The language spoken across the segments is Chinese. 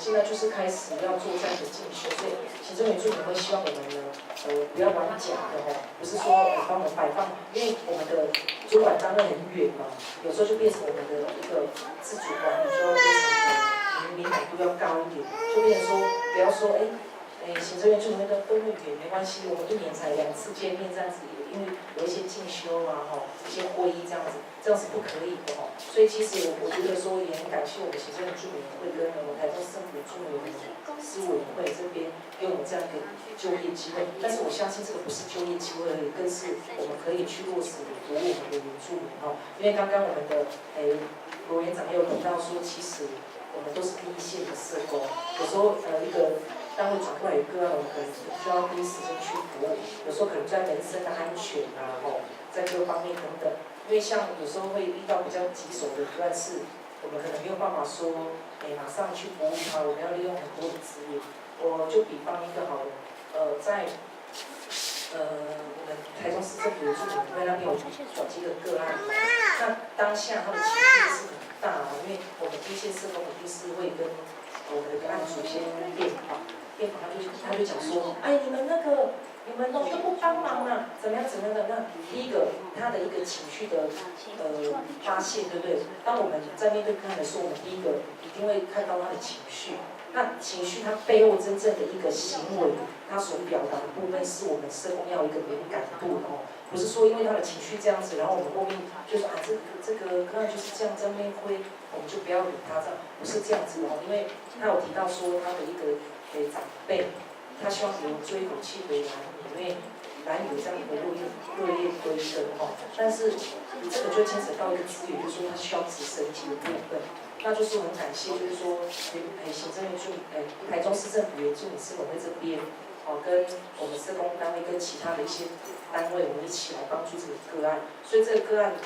现在就是开始要做这样的进修，所以行政原住民会希望我们呢，不要玩假的哦，不是说帮我们摆放，因为我们的主管单位很远嘛，有时候就变成我们的一个自主管理就要非常的敏感度要高一点，就变成说不要说行政院住民都会远没关系，我们1年才2次见面这样子，因为有一些进修啊，一些会议这样子，这样是不可以的哦。所以其实我觉得说也很感谢我们行政院住民会跟我们台中市政府住民司委员会这边给我们这样的就业机会，但是我相信这个不是就业机会而已，更是我们可以去落实服务我们的原住民哦。因为刚刚我们的罗园长也有提到说，其实我们都是第一线的社工，有时候一个单位转过来有个案，我们可能需要第一时间去服务，有时候可能在人身的安全啊，在各方面等等。因为像有时候会遇到比较棘手的个案是，我们可能没有办法说，马上去服务他，我们要利用很多的资源。我就比方一个好了，在我们台中市政府原住民会那边有转接的个案，那当下他的情绪是很大的，因为我们第一线社工一定是会跟我们的个案主先电访他就讲说，你们都不帮忙啊，怎么样的？那第一个他的一个情绪的发泄，对不对？当我们在面对个案的时候，我们第一个一定会看到他的情绪。那情绪它背后真正的一个行为，它所表达的部分是我们社工要有一个敏感度哦，不是说因为他的情绪这样子，然后我们后面就说这个个案就是这样在面挥，我们就不要理他这样，不是这样子哦，因为他有提到说他的一个长辈，他希望留追口气回来，因为男女这样的落叶归根哦，但是这个就牵扯到一个资源，就是说他需要直升机的部分。那就是很感谢，就是说，行政院台中市政府原住民司委会这边，跟我们社工单位跟其他的一些单位，我们一起来帮助这个个案。所以这个个案，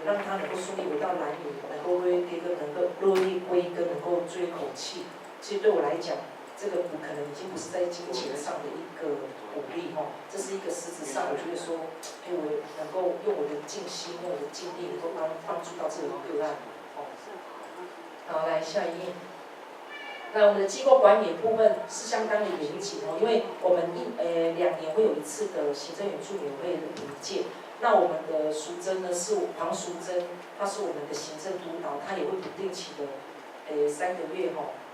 让他能够顺利回到男女，能够落叶归根，能够追口气。其实对我来讲，这个可能已经不是在金钱上的一个鼓励哦，这是一个实质上，我觉得说，我能够用我的尽心，用我的尽力，能够帮助到这个个案。好，来下一页。那我们的机构管理部分是相当的严谨哦，因为我们2年会有1次的行政原住民会的评鉴。那我们的淑珍呢是黄淑珍，她是我们的行政督导，她也会不定期的3个月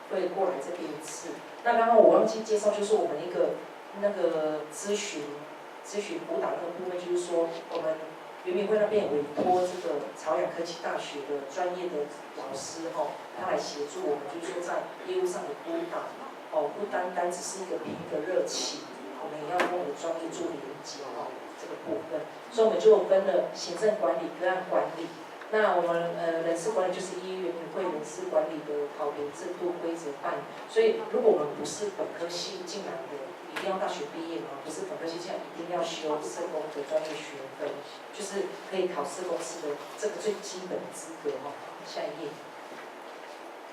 会过来这边1次。那刚刚我忘记介绍，就是我们那个咨询辅导那个部分，就是说我们原民会那边委托这个朝阳科技大学的专业的老师他来协助我们，就是说在业务上的督导不单单只是一个凭一个热情，我们也要跟我们的专业做连接这个部分。所以我们就分了行政管理、个案管理。那我们人事管理就是依原民会人事管理的考评制度规则办理。所以如果我们不是本科系进来的，一定要大学毕业嘛，不是本科系进来一定要修社工的专业学分，就是可以考社工师的这个最基本的资格下一页。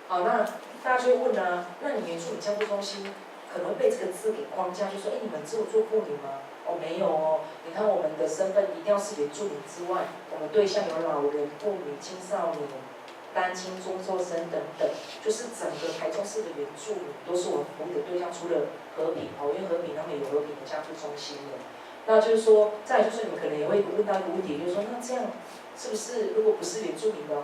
好，那大家就会问啊，那你原住民监护中心可能会被这个字给框架，就说你们只有做妇女吗？没有哦，你看我们的身份一定要是原住民之外，我们对象有老人、妇女、青少年、单亲、中辍生等等，就是整个台中市的原住民都是我们服务的对象，除了和平因为和平他们有和平的家护中心的。那就是说，再来就是你们可能也会问到一个问题，就是说，那这样是不是如果不是原住民的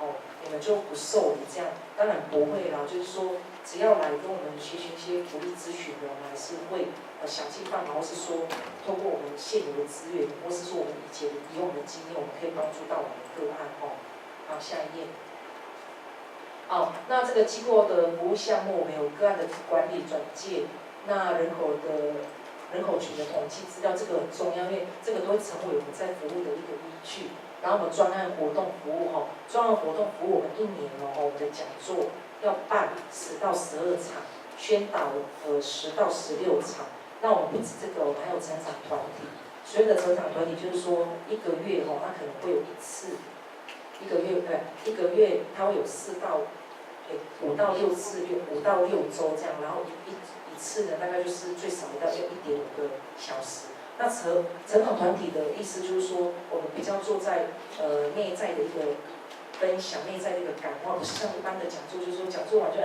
你们就不受理这样？当然不会啦，就是说，只要来跟我们学习一些福利咨询的，我们还是会想尽办法，或是说通过我们现有的资源，或是说我们以往的经验，我们可以帮助到我们的个案好，下一页。好，那这个机构的服务项目，我们有个案的管理转介，那人口群的统计资料，这个很重要，因为这个都会成为我们在服务的一个依据。然后我们专案活动服务专案活动服务我们1年我们的讲座要办10到12场，宣导10到16场。那我们不止这个，我们还有成长团体。所谓的成长团体就是说1个月它可能会有1次，1个月它会有5到6次，5到6周这样，然后一次呢大概就是最少要1.5个小时。那成长团体的意思就是说，我们比较做在内在的一个分享内在的一个感化，不是像一般的讲座，就是说讲座完就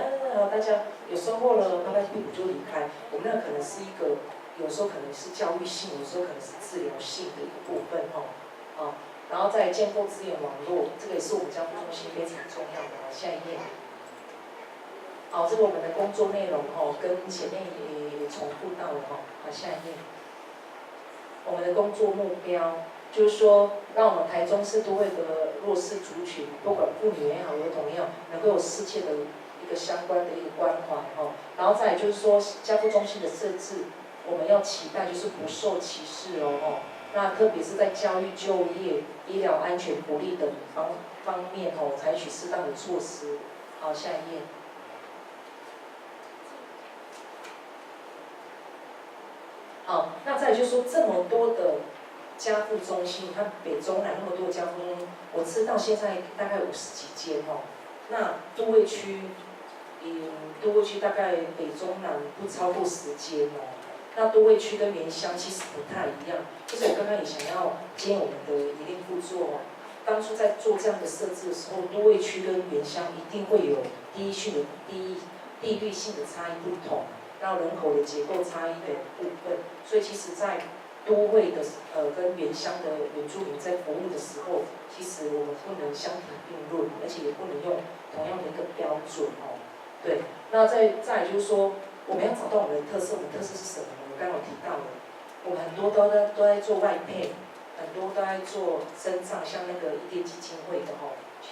大家有收获了，拍拍屁股就离开。我们那可能是一个，有时候可能是教育性，有时候可能是治疗性的一个部分然后再建构资源网络，这个也是我们家福中心非常重要的。下一页。好，这个我们的工作内容跟前面也重复到了好，下一页。我们的工作目标就是说，让我们台中市都会的弱势族群，不管妇女也好，儿童也好，能够有适切的一个相关的一个关怀然后再来就是说，家福中心的设置，我们要期待就是不受歧视那特别是在教育、就业、医疗安全、福利等方面采取适当的措施。好，下一页。好，那再来就是说，这么多的家福中心，你看北中南那么多的家福中心，我知道现在大概50几间那都会区，都会区大概北中南不超过10间那都会区跟原乡其实不太一样，就是我刚刚也想要接我们的一定副座当初在做这样的设置的时候，都会区跟原乡一定会有地域性的差异不同。然后人口的结构差异的部分，所以其实在都会的跟原乡的原住民在服务的时候，其实我们不能相提并论，而且也不能用同样的一个标准对，那再来就是说，我们要找到我们的特色，我们的特色是什么呢？我刚刚有提到了，我们很多都在做外配，很多都在做身障，像那个伊甸基金会的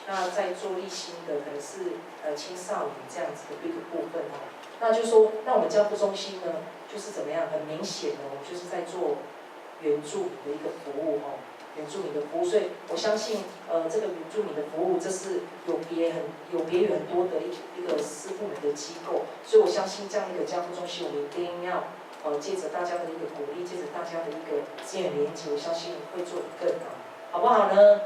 那在做立新的可能是青少年这样子的一个部分那就是说，那我们家福中心呢，就是怎么样？很明显的，我们就是在做原住民的一个服务原住民的服务。所以我相信，这个原住民的服务，这是有别于很多的一个师傅们的机构。所以我相信这样一个家福中心，我们一定要借着大家的一个鼓励，借着大家的一个资源连接，我相信会做得更好，好不好呢？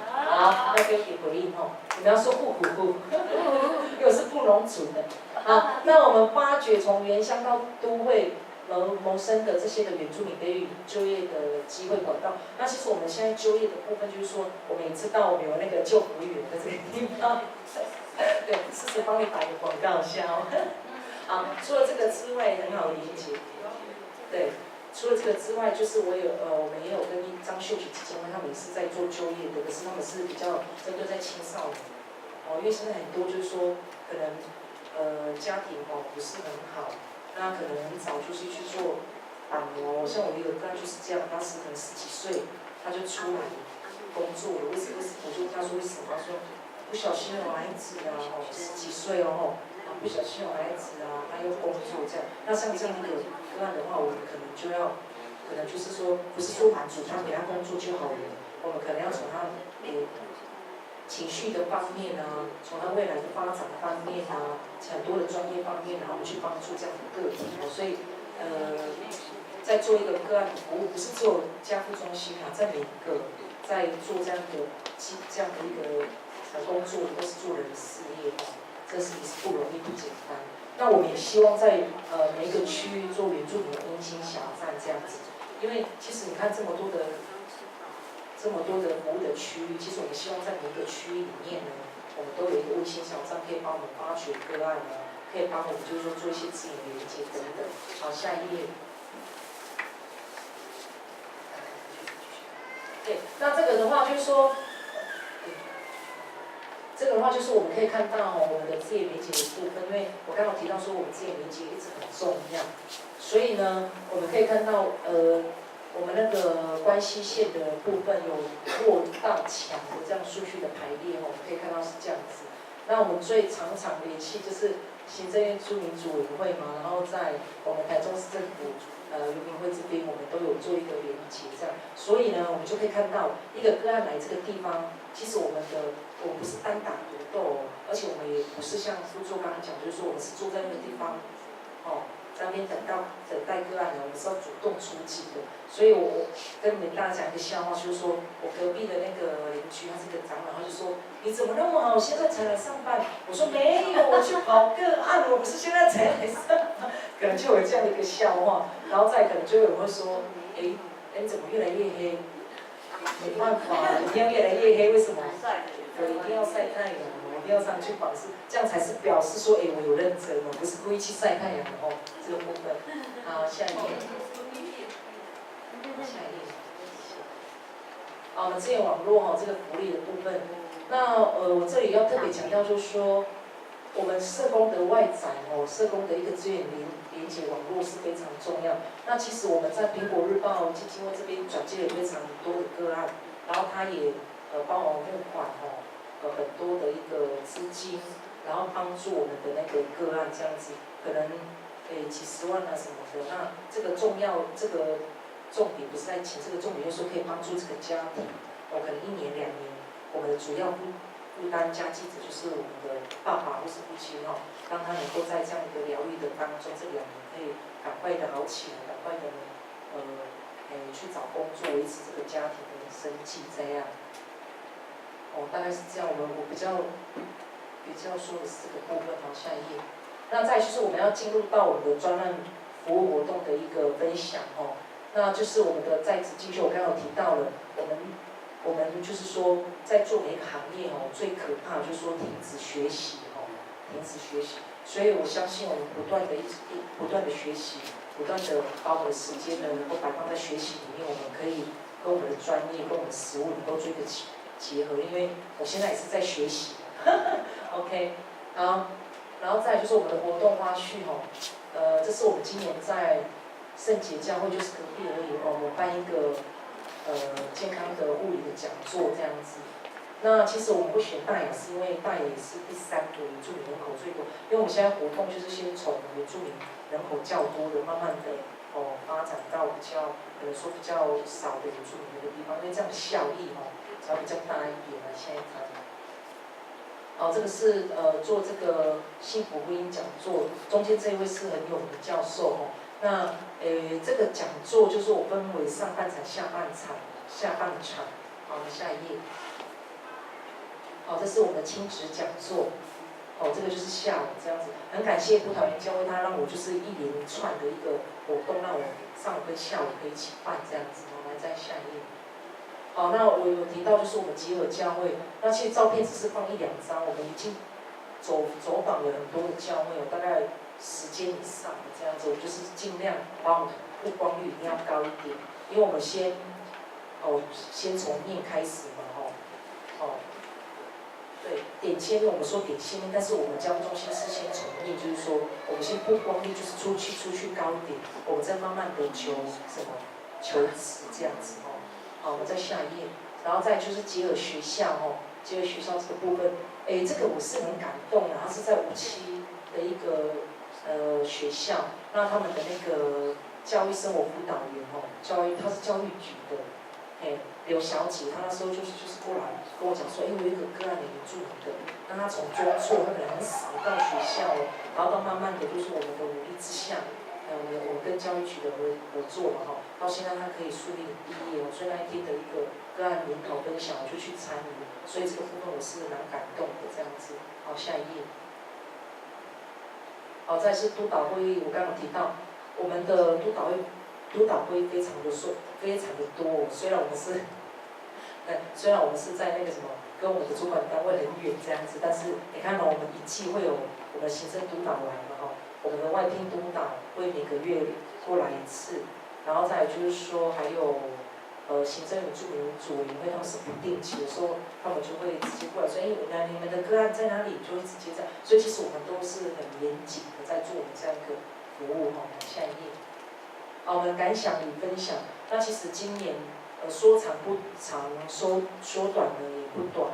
好，那给回应你们要说不因为我是布农族的。好，那我们发掘从原乡到都会谋生的这些的原住民给予就业的机会管道。那其实我们现在就业的部分，就是说我们也知道我们有那个就服员的这个地方，对，试着帮你打个广告一下好，除了这个之外，很好理解。对。除了这个之外，就是我们也有跟张秀菊基金会，他们也是在做就业的，可是他们是比较针对在青少年因为现在很多就是说可能家庭不是很好，那可能很早就是去做打磨像我一个哥就是这样，当时可能10几岁他就出来工作了，为什么？我就跟他说为什么？他说不小心有孩子10几岁不小心有孩子他又工作这样，那像这样的个案的话，我们可能就是说，不是说满足他给他工作就好了，我们可能要从他情绪的方面从他未来的发展方面很多的专业方面，然后去帮助这样的个体所以在做一个个案的服务，不是做家福中心在每一个在做这样的一个工作，都是做人的事业这是也是不容易不简单。那我们也希望在每一个区域做原住民的温馨小站这样子，因为其实你看这么多的服务的区域，其实我们希望在每一个区域里面呢，我们都有一个温馨小站，可以帮我们发掘个案可以帮我们就是说做一些资源连接等等。好，下一页。对，那这个的话就是说。这个的话就是我们可以看到我们的资源连接的部分，因为我刚刚提到说我们资源连接一直很重要，所以呢，我们可以看到我们那个关西线的部分有弱到强的这样顺序的排列我们可以看到是这样子。那我们最常联系就是行政院住民组委员会嘛，然后在我们台中市政府原民会这边，我们都有做一个连接这样，所以呢，我们就可以看到一个个案来这个地方，其实我们不是单打独斗而且我们也不是像副座刚刚讲，就是说我们是坐在那个地方，在那边等待个案的，我们是要主动出击的。所以我跟你们大家讲一个笑话，就是说我隔壁的那个邻居，他是个长老，他就说你怎么那么好，现在才来上班？我说没有，我去跑个案，我不是现在才来上班，可能就有这样的一个笑话，然后再可能就有人会说，你怎么越来越黑？没办法，你要越来越黑，为什么？对，一定要晒太阳哦，一定要上去保湿，这样才是表示说，我有认真哦，不是故意去晒太阳的哦，这个部分。好，下一页。下一页。好，我们资源网络这个福利的部分，那我这里要特别强调就是说，我们社工的外展社工的一个资源连接网络是非常重要。那其实我们在苹果日报基金会这边转接了非常多的个案，然后他也帮我募款很多的一个资金，然后帮助我们的那个个案这样子，可能几十万啊什么的。那这个重点不是在钱，这个重点就是说可以帮助这个家庭，可能1年2年，我们的主要负担家计者就是我们的爸爸或是夫妻让他能够在这样一个疗愈的当中，这2年可以赶快的好起来，赶快的去找工作，维持这个家庭的生计这样。大概是这样，我比较说的是这个部分下一页。那再就是我们要进入到我们的专案服务活动的一个分享那就是我们的在职进修，我刚刚有提到了，我们就是说在做每一个行业最可怕的就是说停止学习停止学习。所以我相信我们不断的学习，不断的把我们的时间呢能够摆放在学习里面，我们可以跟我们的专业、跟我们的实务能够做一个结合。因为我现在也是在学习，OK， 好，然后再来就是我们的活动花絮这是我们今年在圣洁教会，就是隔壁而已我办一个健康的物理的讲座这样子。那其实我们会选大雅，是因为大雅也是第3个原住民人口最多，因为我们现在活动就是先从原住民人口较多的，慢慢的发展到比较可能说比较少的原住民的地方，因为这样的效益才会比较大一点现在谈。这个是做这个幸福婚姻讲座，中间这一位是很有名的教授那这个讲座就是我分为上半场、下半场。好，我们下一页。这是我们的亲职讲座。这个就是下午这样子。很感谢葡萄园教会，他让我就是一连串的一个活动，让我上午跟下午可以一起办这样子。我们再下一页。好，那我有提到就是我们集合教会，那其实照片只是放1、2张，我们已经走访了很多的教会大概10间以上的这样子，我们就是尽量把我们曝光率一定要高一点，因为我们先从面开始嘛对，点签面我们说点签面，但是我们交通中心是先从面，就是说我们先曝光率就是出去高一点，我们再慢慢的求职这样子好，我们再下一页，然后再就是结合学校结合学校这个部分，这个我是很感动的，它是在57的一个学校，那他们的那个教育生活辅导员他是教育局的，刘小姐，她那时候就是过来跟我讲说，我有一个个案的原住民的，那她从中辍，她可能很少到学校然后到慢慢的就是我们的努力之下，我跟教育局的合作嘛到现在她可以顺利的毕业所以那一天的一个个案研讨分享，我就去参与，所以这个部分我是蛮感动的这样子。好，下一页。好，再是督导会议，我刚刚提到我们的督导会非常的多虽然我们是在那个什么，跟我们的主管单位很远这样子，但是你看我们一季会有我们的行政督导来嘛我们的外聘督导会每个月过来1次，然后再来就是说还有行政原住民组委员会，他们是不定期的时候，他们就会直接过来说，你们的个案在哪里，就会直接这样，所以其实我们都是很严谨的在做我们这样一个服务下一页。好，我们感想与分享。那其实今年说长不长，说短呢也不短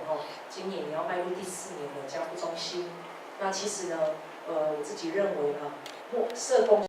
今年也要迈入第4年的家扶中心。那其实呢，我自己认为社工。